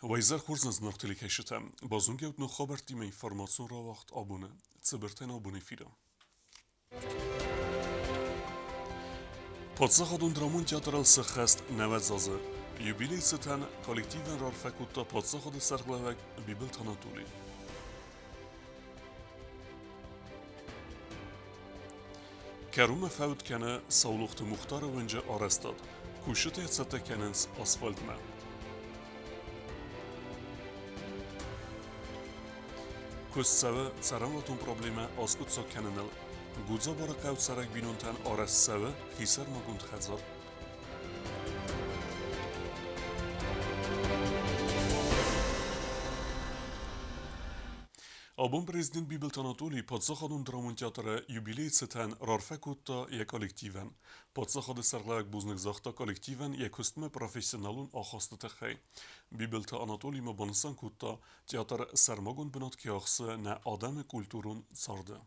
Vajzar Hurzens nachtelijk heşetem. Bazungeut no habertime informasyon ra vaxt abone. Tsiberten abone fira. Podsaxadun dramon teatral sıxest nevet zazı. Jubilej seten kolektiven rarfekutta podsaxadı serglavek Bibel Tanatuli. Kerume fevd kene savluxtı muhtar önce arestad. Kuşut etsete kenens asfalt me. Kösseve cerevatun probleme askut so kenenel. Gudza bara kevd serek binunten arest seve hiser magund xedzar. Abon prezident Bibel Tanatoli podsaxadun dramon teatra jubilej seten rarfekutta je kolektiven. Podsaxadı serglavek buznik zaxta kolektiven je köstme profesyonalun axastı texey. Bibel Tanatoli me banısan kutta teatr sermagun binat kiaxsı ne adem kulturun sardı.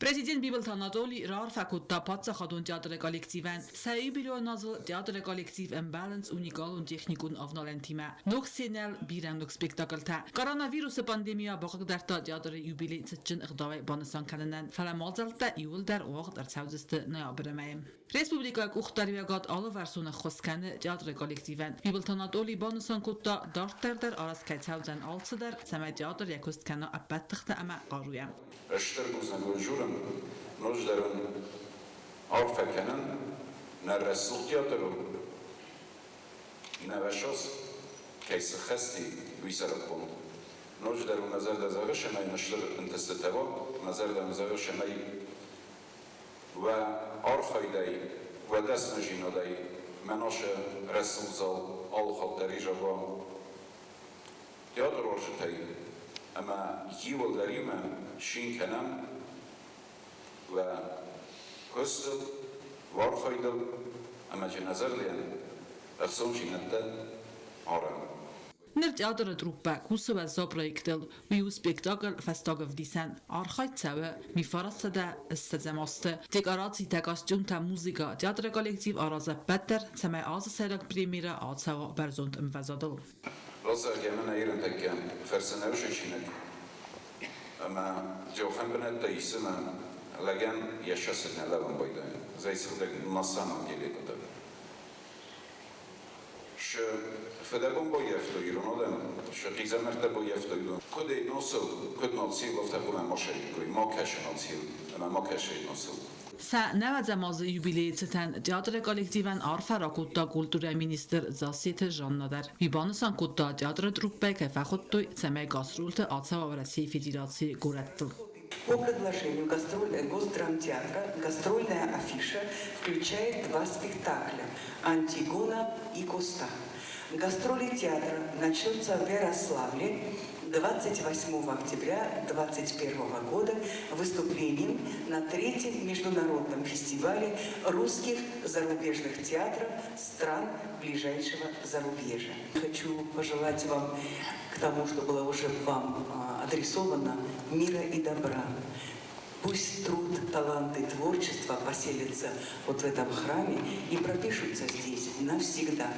Президент Бибел Танатоли рар факутта патса хадун театр коллективен. Саи било назл театр коллектив имбаланс уникалун техникун авналентима. Нух сенел бирем нух спектаклта. Коронавирус пандемия бақык дарта театр юбилей сычын ихдавай банысан канынан. Фаламалзалта иул дар оғд арцаудысты наябырымайым. Республика ухтарвиагат алы версуны хосканы театр коллективен. Бибел Танатоли банысан кутта дартардар арас кайцаудзан алсыдар. Сама театр якусткана аппаттыхта ама qaruya. اشتركوا جورن نجدرن عرفكنن نرسل تياترو نوشاس كيس خستي ويسرقون نجدرن نظر دزاغ شماي نشتر انتستتوا نظر دزاغ شماي و عرفايداي و دست نجيناداي مناش رسل زال آل خالتري جوا تياتر ورشتاي اما يول داريما شين كنم و كستل وارخايدل اما جنازر لين اخصون جينتا عرم Нэр театр труппа кусова за проектел виу спектакль фестагов дисен архайт саве ми фарасада استزماسته دекорации та костюм та музыка театр коллектив араза беттер саме аз сайрак премьера ацава берзонд имвазадыл رازا جمعنا ايرن تكن فرسناوش چينك اما جو خم بنت تيسما لگن يشاسنا لون بايدا زي سودك نصانا جيلي كده ش فدابون بايفتو يرون آدم ش قيزا مرتا بايفتو يرون كده نوصل كده نوصل وفتحونا ما شريكوي ما كاش نوصل اما ما كاش نوصل Sa nevadzamazı jubilejceten teatr kollektiven arfara kutta kultura minister zasite jannader. Vibanısan kutta teatr truppe kefakuttu seme gasrulte atsava России Федерации гураттыл. По предложению Госдрамтеатра гастрольная афиша включает два спектакля «Антигона» и «Коста». Гастроли театра начнутся в Ярославле 28 октября 2021 года выступлением на третьем международном фестивале русских зарубежных театров стран ближайшего зарубежья. Хочу пожелать вам к тому, что было уже вам адресовано, мира и добра. Пусть труд, талант и творчество поселятся вот в этом храме и пропишутся здесь навсегда.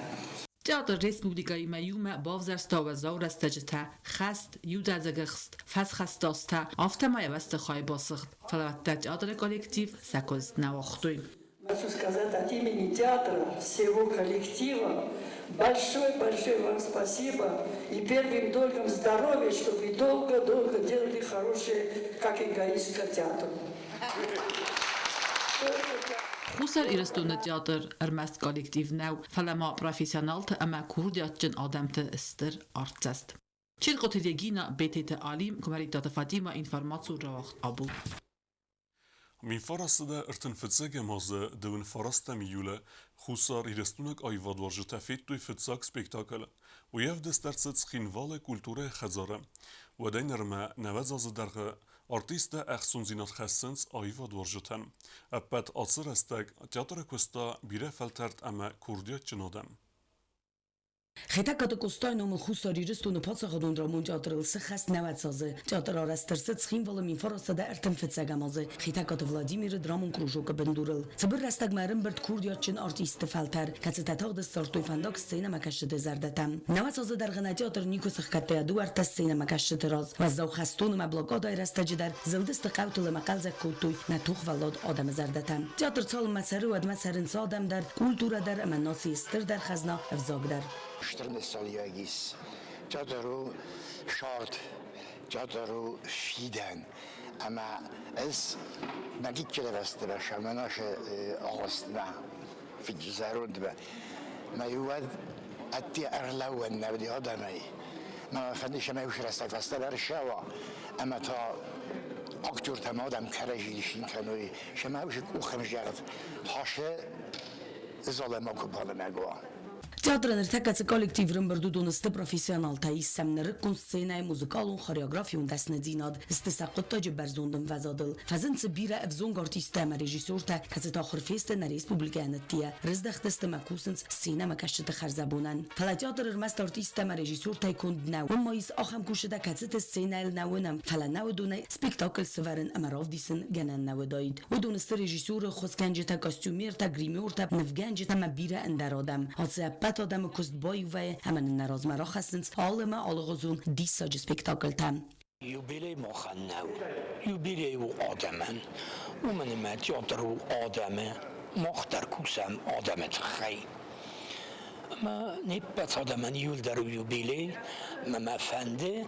Театр Республикայի մայումը բավզարստով զորստեջտա խաստ յուդազգխստ фасхастоста автомаевасты хайбосыхт фалаватта театр коллектив сакоз навохтуй. Хочу сказать от имени театра, всего коллектива, большое вам спасибо и первым долгом здоровья, чтобы вы долго-долго делали хорошее, как эгоистка театру. Хусар ирстуны театр армаст коллектив нау фалама профессионалты ама курдиатчын адамты истер артцаст. Чилкоты Регина БТТ Алим комаритата Фатима информацию равахт абу. Min farasıda ırtın mazı dövün farasta miyule xusar irestünek ayvad varjı tefettuy fıtsak spektakl و yev desterset xinvale kulture xezare و deynirme nevezazı derge artiste exsun zinat xessens ayvad varjıten epet asır estek teatra kusta bire feltert eme kurdiyat cinadem. Խետակատը կոստայնոմ խուսարի ռստունը փածախադուն դրամուն ճատրել սխաս նավացազը ճատր արաստրսից խինվալը մինֆորոսը դա արտենֆեցագամազը խետակատը Վլադիմիրը դրամուն կրուժոկը բնդուրել ծբր ռաստագմարն բրդ քուրդիաչին արտիստը ֆալտար կացետաթողը սորտոյ ֆանդոկ սցենա մակաշը դեզարդատամ նավացազը դարղնա ճատր նիկոս խկատեադու արտա սցենա մակաշը դրոզ վազդավ խաստուն մաբլոկոդ այրաստաջդար զլդստը կավտուլը մակալզա կուտույ նաթուխ վալոդ ադամ զարդատամ ճատր ցալ մացարու ադմացարն ցադամ դար կուլտուրա դար ամանոցի ստր դար խազնա վզոգդար 14 سالگیس جادرو شاد جادرو فیدن اما از نگید که درسته باشم مناش آغستنا فی جزارون دبا ما یود اتی ارلو نبدی آدمی ما فندیش ما یوش رسته فسته برشاوا اما تا اکتور تمادم کرجی دیشین کنوی شما یوش کوخم جرد هاشه ظالم اکوپاله مگوان Театрын ертекացը կոլեկտիվրն բրդուդուն ստը պրոֆեսիոնալ թայիս սեմները կունսցենայի մուզիկալուն խորեոգրաֆիուն դասնը դինad ստեսակոտը ջբերզունդն վազադլ ֆազնցը բիրա evzung artistema rejissorta kazeta xurfeste na respublikane tia rezdaxteste makusens sina makashte xarzabunan fala teatr mast artistema rejissorta kund now mois axam kushda kazeta scenail nawunam fala nawduna spektakl svaren amarovdisen ganan nawdaid udun st rejissor khoskanjeta kostyumerta grimerta nevganjeta mabira andarodam hatsa آدم کست بای و همان نراز مرا خستنس عالم آلغزون دیساج سپکتاکل تام یوبیلی مخنو یوبیلی و آدمن و من ما تیاتر و آدمه مختر کوسم آدمت خی ما نبت آدمن یول در یوبیلی ما فنده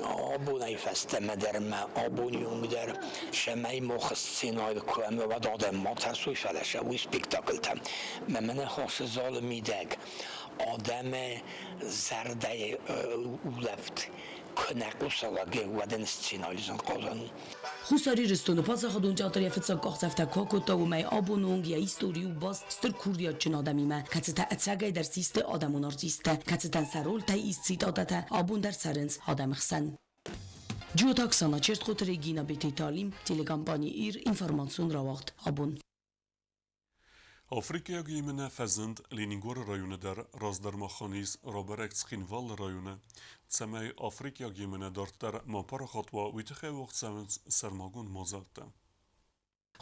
آبونای فسته مدر ما آبونیون در شمای مخصصین های کوام و آدم ما ترسوی فلشه و سپکتاکل تام من هاش ظالمی دگ آدم زرده اولفت کنقوسالاگه ودن سینالیزن قازن خساری رستون پاس خودون جاتر یفت کاخزفت کاکوتا و می آبونونگ یا هیستوری و باز ستر کوردیا چن آدمی ما کاتتا اتساگای در سیست آدمون آرتیسته کاتتا سرول تای ایستید آدتا آبون در سرنس آدم خسن جو تاکسانا چرت خود رگینا بیتی تعلیم تلگامپانی ایر اینفورماسیون را وقت آبون Afrika gimene fezend Leningor rayonu der razdermaxaniz Roberek Tsxinval rayonu Tsemey Afrika gimene dart der mapara xatwa witxe waqt semens sermagun mozalta.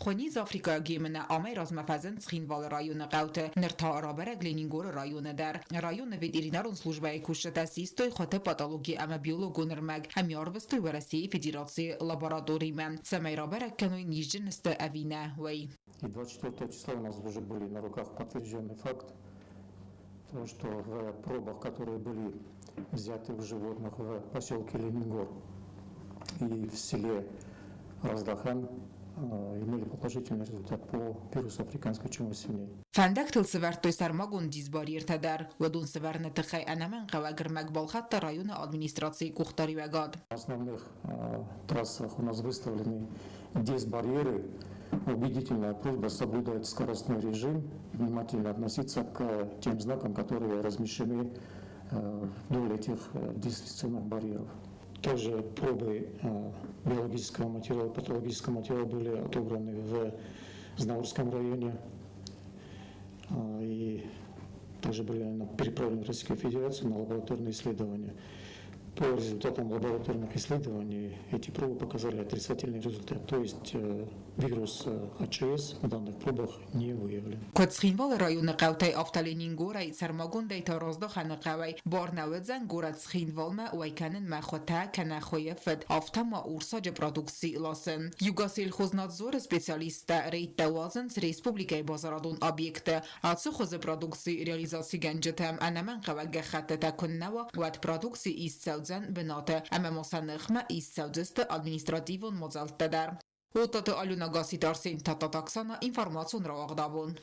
خونیز آفریقا گیمنه آمای رازمفزن تخینوال رایون قوته نرتا آرابرگ لینینگور رایون در رایون وید ایرینارون سلوجبای کشت تاسیستوی خاطر پاتولوژی اما بیولوژی نرمگ همیاروستوی ورسی فدراسیون لابراتوری من سمای رابرگ کنوی نیجنست اوینه وی. И 24 числа у нас уже были на руках подтвержденный факт того, что в пробах, которые были взяты у животных в поселке Ленингор и в селе Раздахан, имели положительный результат по вирусу африканской чумы свиней. فندق تلسفرت توی سرماگون دیزباری ارتدار و دون سفرن تخی انمان قواگر مقبال خط رایون ادمنستراسی کختاری وگاد. На основных трассах у нас выставлены 10 барьеры. Убедительная просьба соблюдать скоростной режим, внимательно относиться к тем знакам, которые размещены вдоль этих дезинфекционных барьеров. Также пробы биологического материала, патологического материала были отобраны в Знаурском районе и также были переправлены в Российскую Федерацию на лабораторные исследования. По результатам лабораторных исследований эти пробы показали отрицательный результат, то есть вирус АЧС в данных пробах не выявлен. Кодсхинвал район قوتای آفتالینینگورای سرماگون دیتا رازدا خانقوی بارنوزن گورد سخینوال ما ویکنن مخوتا کنخوی فد آفتما اورساج پرودوکسی لاسن یوگاسیل خوزنادزور سپیسیالیست ریت دوازن ریسپوبلیکای بازارادون آبیکت آتسو خوز پرودوکسی ریالیزاسی گنجتم انمن قوگ خط تکن نوا ود پرودوکسی ایستوزن بناته اما مصنخما ایستوزست ادمنستراتیون مزالت در Утато алюнагасит арсен тататаксана информацион را اقدابون.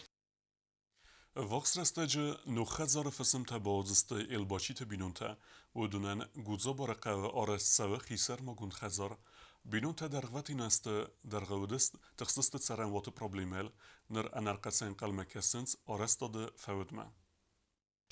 Вакс растеджи нухад зарфасм табаазсты элбачит бинунта ودونن گوزا برقه آرس سوه خیسر مگون خزار بینونتا درغوتی نست درغودست تخصصت سرن وات پروبلیمل نر انرقسن قلمکسنس آرس داده فودمه.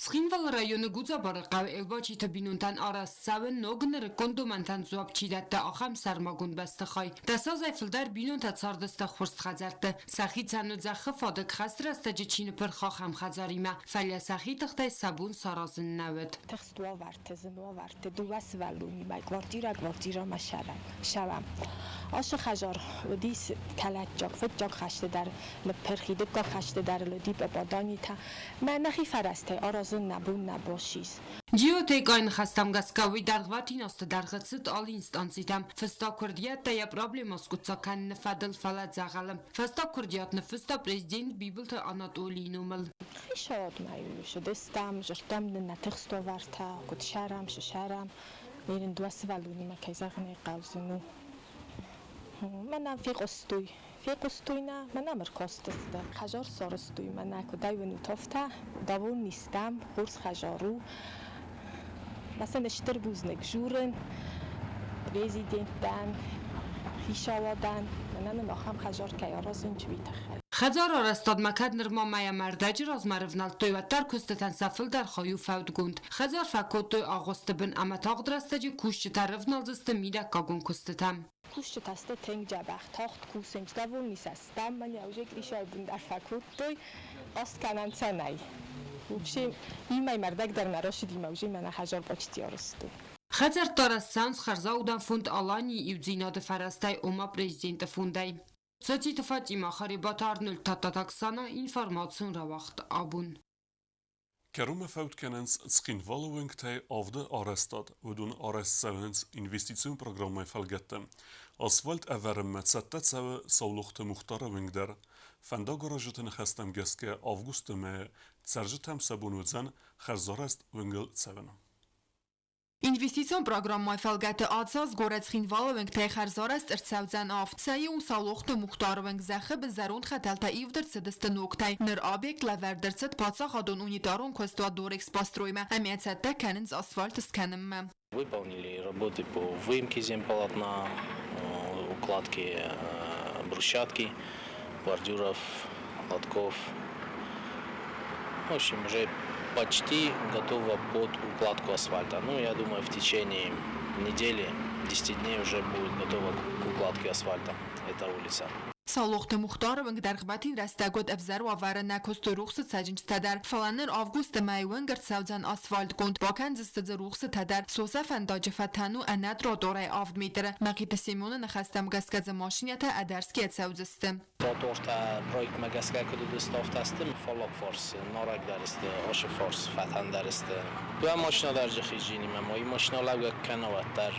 Skinval rayonu Guzabaraqav elbachi tabinuntan arassaven nogner kondumantan zuapchidette axam sarmagun bestakhay. Dasaz ayfildar binunta tsardasta khurst khazarte. Sahi tsanu zakh fadak khasrasta jchin per khakham khazarima. Falya sahi taxtay sabun sarazin navet. Textua varte duas valuni mai kvartira masharam. Ash khajar ودیس کلک جاک فت جاک خشته در لپرخیده کا خشته در لدی به بادانی تا من نخی فرسته آرازون نبون نباشیز Geotekain khastam gaskawi dargvatin ost dargatsit al instansitam festa kurdiyat ya problemos kutsakan fadl falat zagalam festa kurdiyat festa prezident biblt anatoli numel شاد مایوش دستم جرتم نتخستو ورتا کت شرم میرن دواس ولونی مکیزاغنی قوزنو منم في قستوي نه منم مرکاستسته خجار سارستوی من نکو دایونو تافته دوون نیستم خورس خجارو مثلا نشتر بوزنک جورن پریزیدنتن خیشاوادن منم نخم خجار که یارازون چوی تخل خزار آرستاد مکد نرما مایا مردجر از مرفنال تویوتر کستتن سفل در خایو فود گوند خزار فکوت توی آغست بن اما تاق درستجی کوشت ترفنال زست میده کاگون کستتم کوشت تسته تنگ جبخ تاخت کوسنج دوون نیست استم من یوجه کلیشای بون در فکوت توی آست کنن سنای وبشي يما مردك در نراش دي موجي من حجر باچتي ارستو خزر تارستانس خرزاودان فوند آلانی یوزیناد فرستای اوما پرزیدنت فوندای ساتی تفاتی خریبات آرنول تاتاکسانا اینفرماتسون را وقت آبون Kerume foutkennis skinvalowing tij af de arrestad we doen arrest sevens investitieprogramma felgettem. Asfalt everem met settet seve saulochte muhtara wingder. Fenda garajetin khestem geske avguste me serjetem sebunudzen kherzarest wingel seven. Investicion programmai felgete adsaz gorets xinvalowing tej kherzarest ertsavzen af. Sayum saulochte muhtarowing zache be zarund khetelta ivder sedeste noktay. Ner abek leverderset patsa khadon unitarun kostva dorex pastroime. Amietsette kenins asfalt skenem. Выполнили работы по выемке земполотна, укладке брусчатки, бордюров, лотков. В общем, уже почти готово под укладку асфальта. Ну, я думаю, в течение недели, 10 дней уже будет готова к укладке асфальта эта улица. Saulochte muhtarowing در غبتین رستگود افزر و آور نکست روخس سجنج تدر فلانر آوگوست مایون گرد سوزن آسفالت گوند باکن زستد روخس تدر سوسه فنداج فتنو اند را دوره آفد میدره مقیت سیمون نخستم گسکز ماشینیت ادرسکی اتسوزستم Torta proyekt magaska kudu staftastim falak fars narak deriste aşı fars fatan deriste. Bu maşina derce xijini memo maşina laga kanavatar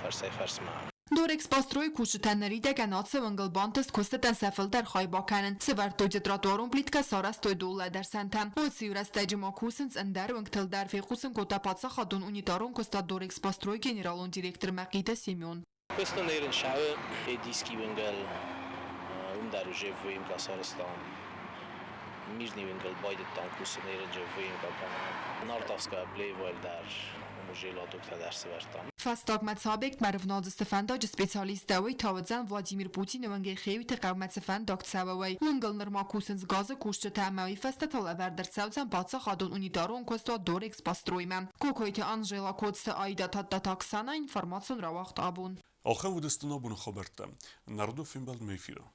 farsay farsma. دورکس پاستروی کوچتنری دگنات ونگل بانتست کستتن سفل در خای باکنن سورت دو جدراتورون پلیتکا سارست توی دوله در سنتم و سیورست دجما کوسنس اندر ونگتل در فیقوسن کتا پاتسا خادون اونیتارون کستا دورکس پاستروی گنرالون دیرکتر مقیده سیمیون Questo nel شعب دیسکی ونگل در جویم کاسارستان میرنی ونگل باید تانکوس نیر جویم کاکان نارتافسکا بلیوال در مجلاتو در سورتان فستاگ متسابق مرفناد استفنداج سپیسیالیست دوی تاودزن ولادیمیر پوتین ونگی خیوی تقومت سفنداگ تساوی ونگل نرما کوسنز گاز کوشت تعموی فستتال اور در سوزن پاتسا خادون اونیدارون کستا دورکس پاسترویمم کوکویت آنجیلا کودست آیدا تاکسانا اینفرماسیون را وقت آبون آخه ودستنا بون خبرتم نردو فیلم بلد میفیرم